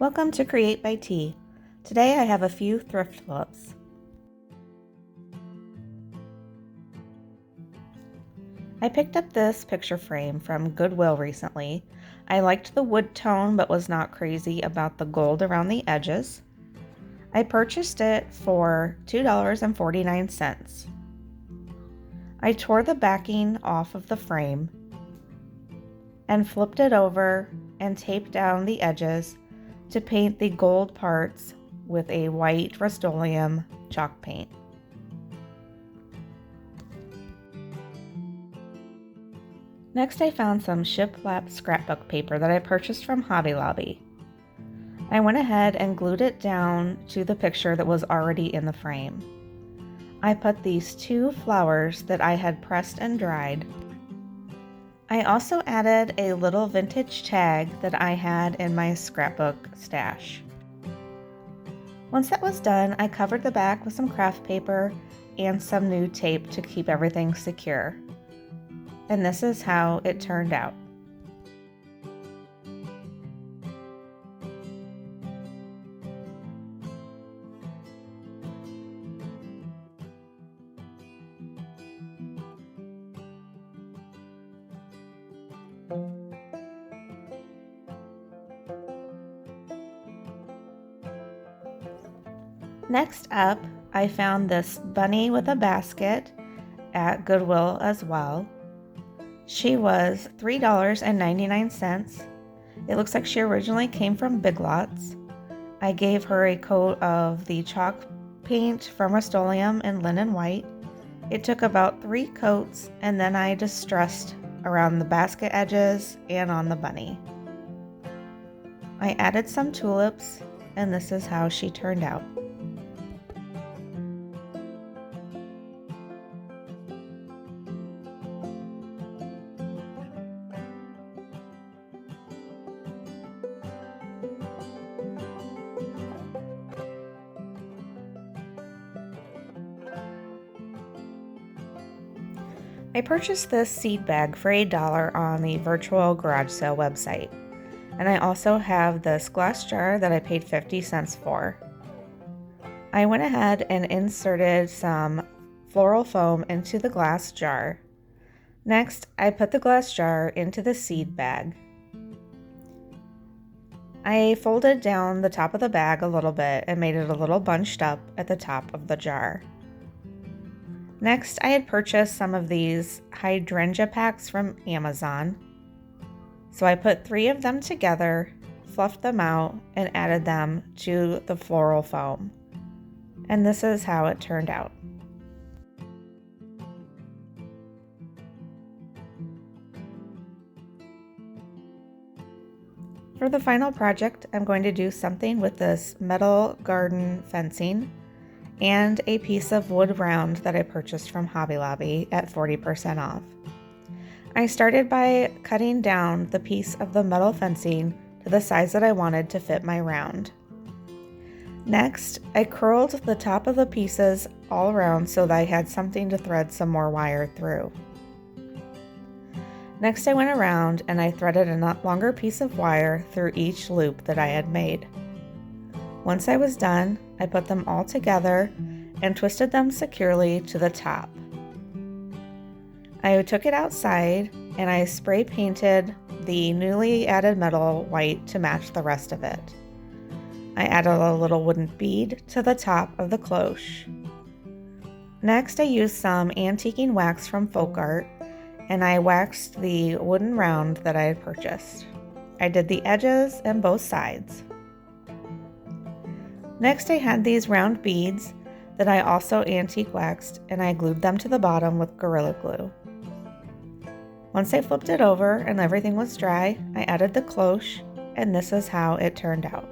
Welcome to Create by T. Today I have a few thrift flips. I picked up this picture frame from Goodwill recently. I liked the wood tone but was not crazy about the gold around the edges. I purchased it for $2.49. I tore the backing off of the frame and flipped it over and taped down the edges to paint the gold parts with a white Rust-Oleum chalk paint. Next, I found some shiplap scrapbook paper that I purchased from Hobby Lobby. I went ahead and glued it down to the picture that was already in the frame. I put these two flowers that I had pressed and dried. I also added a little vintage tag that I had in my scrapbook stash. Once that was done, I covered the back with some craft paper and some new tape to keep everything secure. And this is how it turned out. Next up, I found this bunny with a basket at Goodwill as well. She was $3.99. It looks like she originally came from Big Lots. I gave her a coat of the chalk paint from Rust-Oleum in linen white. It took about 3 coats, and then I distressed around the basket edges and on the bunny. I added some tulips, and this is how she turned out. I purchased this seed bag for $1 on the virtual garage sale website. And I also have this glass jar that I paid 50 cents for. I went ahead and inserted some floral foam into the glass jar. Next, I put the glass jar into the seed bag. I folded down the top of the bag a little bit and made it a little bunched up at the top of the jar. Next, I had purchased some of these hydrangea packs from Amazon. So I put 3 of them together, fluffed them out, and added them to the floral foam. And this is how it turned out. For the final project, I'm going to do something with this metal garden fencing and a piece of wood round that I purchased from Hobby Lobby at 40% off. I started by cutting down the piece of the metal fencing to the size that I wanted to fit my round. Next, I curled the top of the pieces all around so that I had something to thread some more wire through. Next, I went around and I threaded a longer piece of wire through each loop that I had made. Once I was done, I put them all together and twisted them securely to the top. I took it outside and I spray painted the newly added metal white to match the rest of it. I added a little wooden bead to the top of the cloche. Next, I used some antiquing wax from Folk Art and I waxed the wooden round that I had purchased. I did the edges and both sides. Next, I had these round beads that I also antique waxed and I glued them to the bottom with Gorilla Glue. Once I flipped it over and everything was dry, I added the cloche, and this is how it turned out.